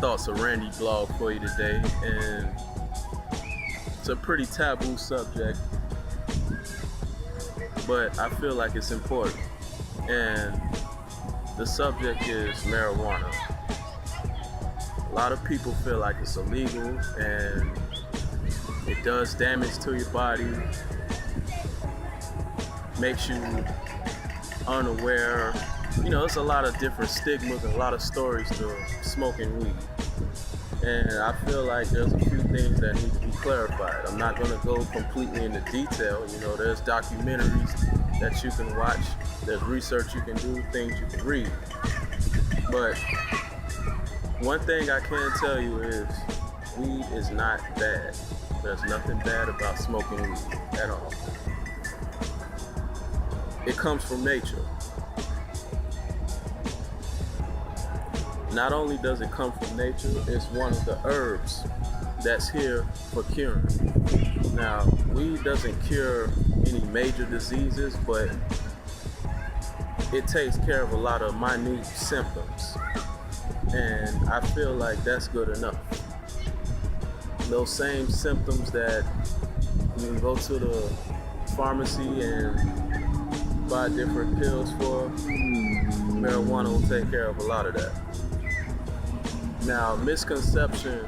Thoughts of Randy blog for you today, and it's a pretty taboo subject, but I feel like it's important. And the subject is marijuana. A lot of people feel like it's illegal and it does damage to your body, makes you unaware. You know, there's a lot of different stigmas and a lot of stories to smoking weed. And I feel like there's a few things that need to be clarified. I'm not going to go completely into detail. You know, there's documentaries that you can watch, there's research you can do, things you can read. But one thing I can tell you is weed is not bad. There's nothing bad about smoking weed at all. It comes from nature. Not only does it come from nature, it's one of the herbs that's here for curing. Now, weed doesn't cure any major diseases, but it takes care of a lot of minute symptoms. And I feel like that's good enough. Those same symptoms that you can go to the pharmacy and buy different pills for, marijuana will take care of a lot of that. Now, misconception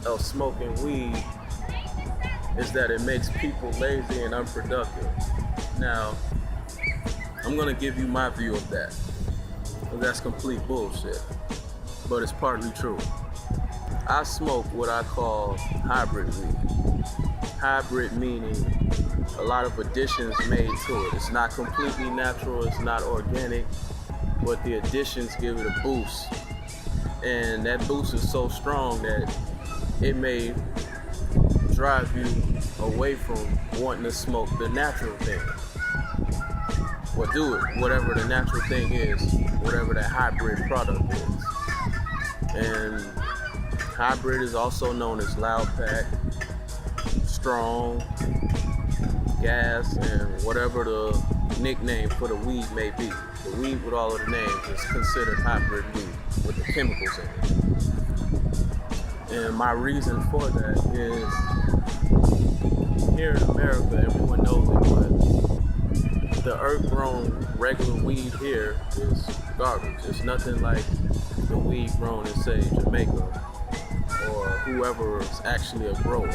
of smoking weed is that it makes people lazy and unproductive. Now, I'm gonna give you my view of that. That's complete bullshit, but it's partly true. I smoke what I call hybrid weed. Hybrid meaning a lot of additions made to it. It's not completely natural, it's not organic, but the additions give it a boost. And that boost is so strong that it may drive you away from wanting to smoke the natural thing. Or do it, whatever the natural thing is, whatever that hybrid product is. And hybrid is also known as loud pack, strong, gas, and whatever the nickname for the weed may be. The weed with all of the names is considered hybrid weed with the chemicals in it. And my reason for that is here in America, everyone knows it, but the earth-grown regular weed here is garbage. It's nothing like the weed grown in, say, Jamaica or whoever is actually a grower.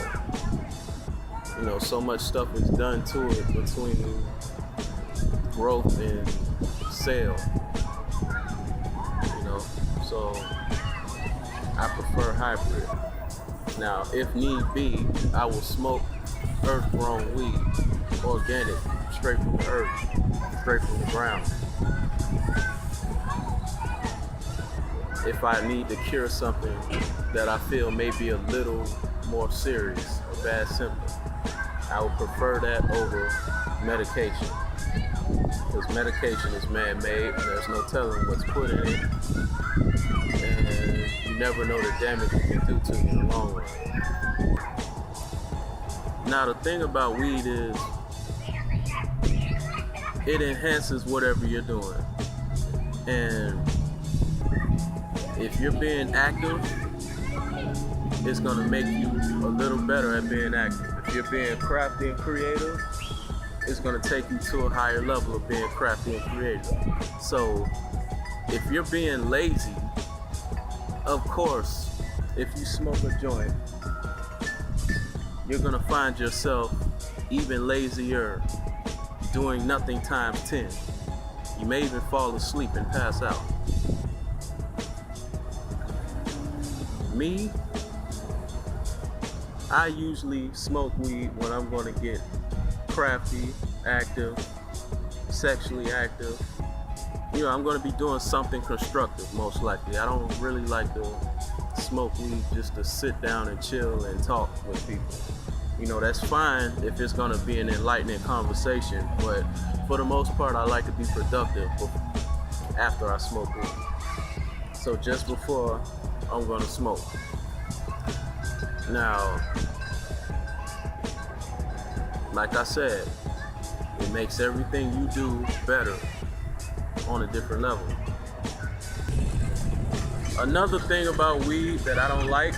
You know, so much stuff is done to it between growth and sale. You know, so I prefer hybrid. Now, if need be, I will smoke earth-grown weed, organic, straight from the earth, straight from the ground. If I need to cure something that I feel may be a little more serious, a bad symptom, I would prefer that over medication. Because medication is man-made, and there's no telling what's put in it. And you never know the damage it can do to you in the long run. Now, the thing about weed is, it enhances whatever you're doing. And if you're being active, it's gonna make you a little better at being active. If you're being crafty and creative, it's gonna take you to a higher level of being crafty and creative. So if you're being lazy, of course, if you smoke a joint, you're gonna find yourself even lazier, doing nothing times 10. You may even fall asleep and pass out. Me, I usually smoke weed when I'm gonna get crafty, active, sexually active. You know, I'm gonna be doing something constructive, most likely. I don't really like to smoke weed just to sit down and chill and talk with people. You know, that's fine if it's gonna be an enlightening conversation, but for the most part, I like to be productive after I smoke weed. So just before I'm gonna smoke. Now, like I said, it makes everything you do better on a different level. Another thing about weed that I don't like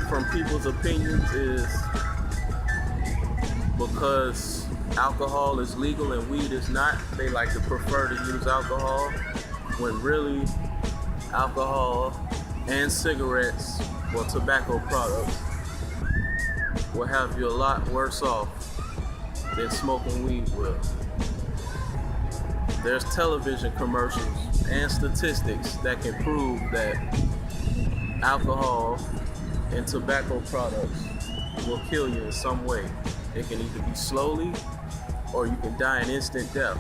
from people's opinions is because alcohol is legal and weed is not, they like to prefer to use alcohol when really alcohol and cigarettes or tobacco products will have you a lot worse off than smoking weed will. There's television commercials and statistics that can prove that alcohol and tobacco products will kill you in some way. It can either be slowly or you can die an instant death.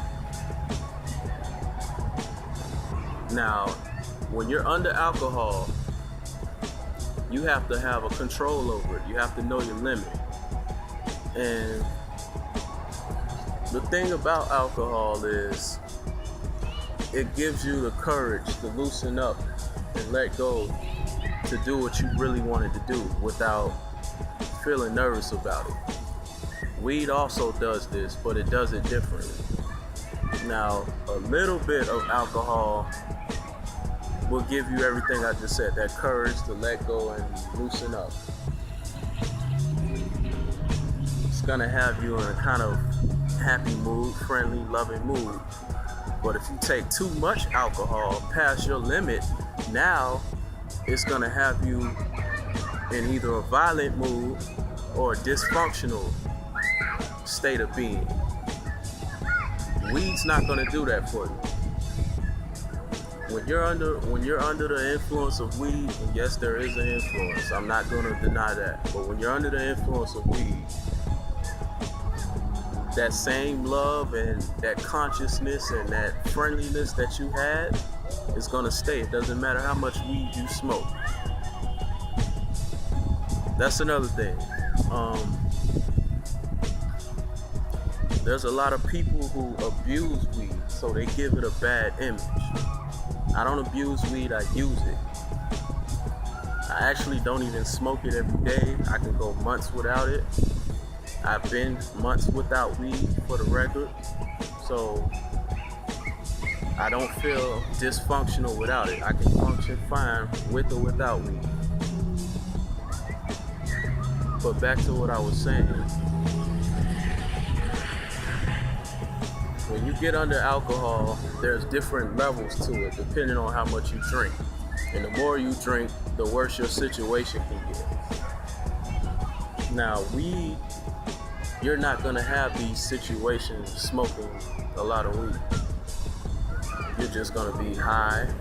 Now, when you're under alcohol, you have to have a control over it. You have to know your limit. And the thing about alcohol is it gives you the courage to loosen up and let go to do what you really wanted to do without feeling nervous about it. Weed also does this, but it does it differently. Now, a little bit of alcohol will give you everything I just said, that courage to let go and loosen up. It's gonna have you in a kind of happy mood, friendly, loving mood. But if you take too much alcohol past your limit, now it's gonna have you in either a violent mood or a dysfunctional state of being. Weed's not gonna do that for you. When you're under the influence of weed, and yes, there is an influence, I'm not gonna deny that, but when you're under the influence of weed, that same love and that consciousness and that friendliness that you had is gonna stay. It doesn't matter how much weed you smoke. That's another thing. There's a lot of people who abuse weed, so they give it a bad image. I don't abuse weed, I use it. I actually don't even smoke it every day. I can go months without it. I've been months without weed, for the record. So I don't feel dysfunctional without it. I can function fine with or without weed. But back to what I was saying. When you get under alcohol, there's different levels to it depending on how much you drink. And the more you drink, the worse your situation can get. Now, weed, you're not gonna have these situations smoking a lot of weed. You're just gonna be higher,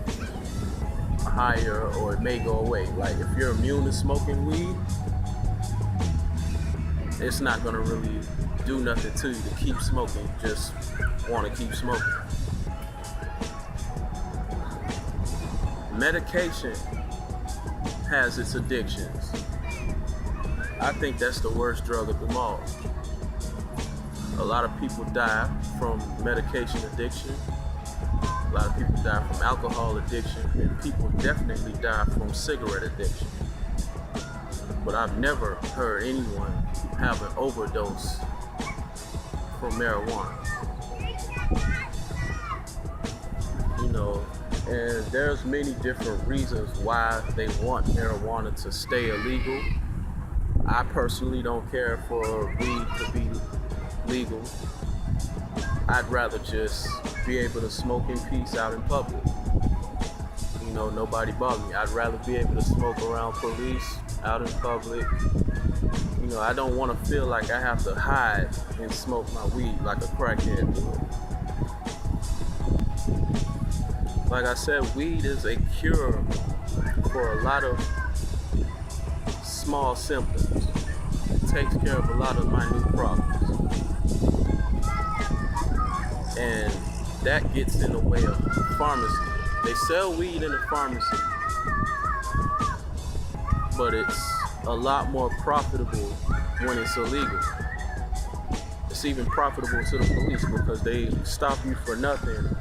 or it may go away. Like if you're immune to smoking weed, it's not gonna really do nothing to you to keep smoking. You just want to keep smoking. Medication has its addictions. I think that's the worst drug of them all. A lot of people die from medication addiction. A lot of people die from alcohol addiction, and people definitely die from cigarette addiction. But I've never heard anyone have an overdose from marijuana. You know, and there's many different reasons why they want marijuana to stay illegal. I personally don't care for weed to be legal. I'd rather just be able to smoke in peace out in public. You know, nobody bother me. I'd rather be able to smoke around police out in public. You know, I don't want to feel like I have to hide and smoke my weed like a crackhead do. Like I said, weed is a cure for a lot of small symptoms. It takes care of a lot of minute problems. And that gets in the way of pharmacy. They sell weed in the pharmacy, but it's a lot more profitable when it's illegal. It's even profitable to the police because they stop you for nothing,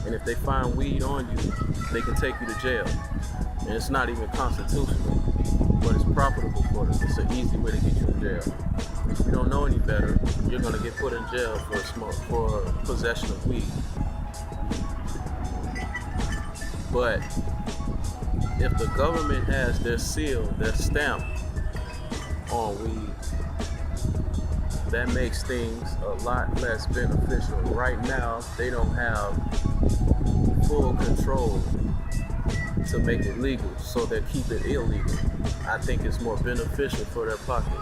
and if they find weed on you, they can take you to jail. And it's not even constitutional, but it's profitable for them. It's an easy way to get you in jail. If you don't know any better, you're gonna get put in jail for possession of weed. But if the government has their seal, their stamp on weed, that makes things a lot less beneficial. Right now, they don't have full control to make it legal, so they keep it illegal. I think it's more beneficial for their pocket.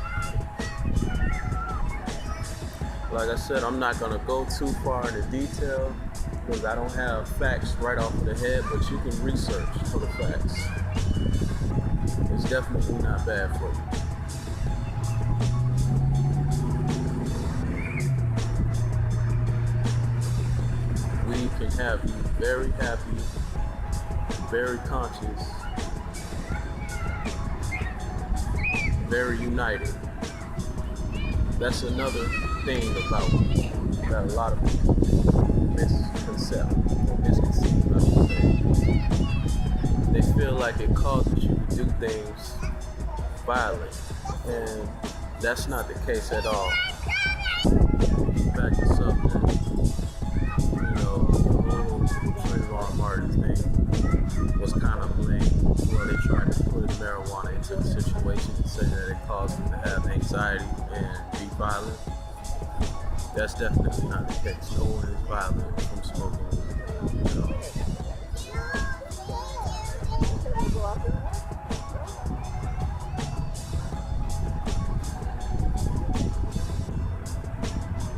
Like I said, I'm not going to go too far into detail because I don't have facts right off of the head, but you can research for the facts. It's definitely not bad for you. Weed can have you very happy, very conscious, very united. That's another thing about weed that a lot of people misconceive, I should say. They feel like it causes you to do things violent, and that's not the case at all. Back to something, the whole Trayvon Martin thing was kind of lame. Well, they tried to put marijuana into the situation and say that it caused them to have anxiety and be violent. That's definitely not the case. No one is violent from smoking weed.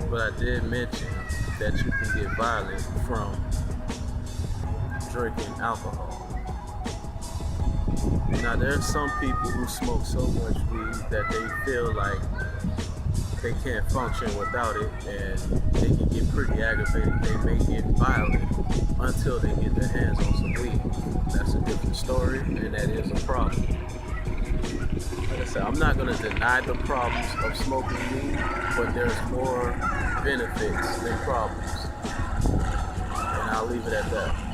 But I did mention that you can get violent from drinking alcohol. Now, there are some people who smoke so much weed that they feel like they can't function without it, and they can get pretty aggravated. They may get violent until they get their hands on some weed. That's a different story, and that is a problem. Like I said, I'm not going to deny the problems of smoking weed, but there's more benefits than problems. And I'll leave it at that.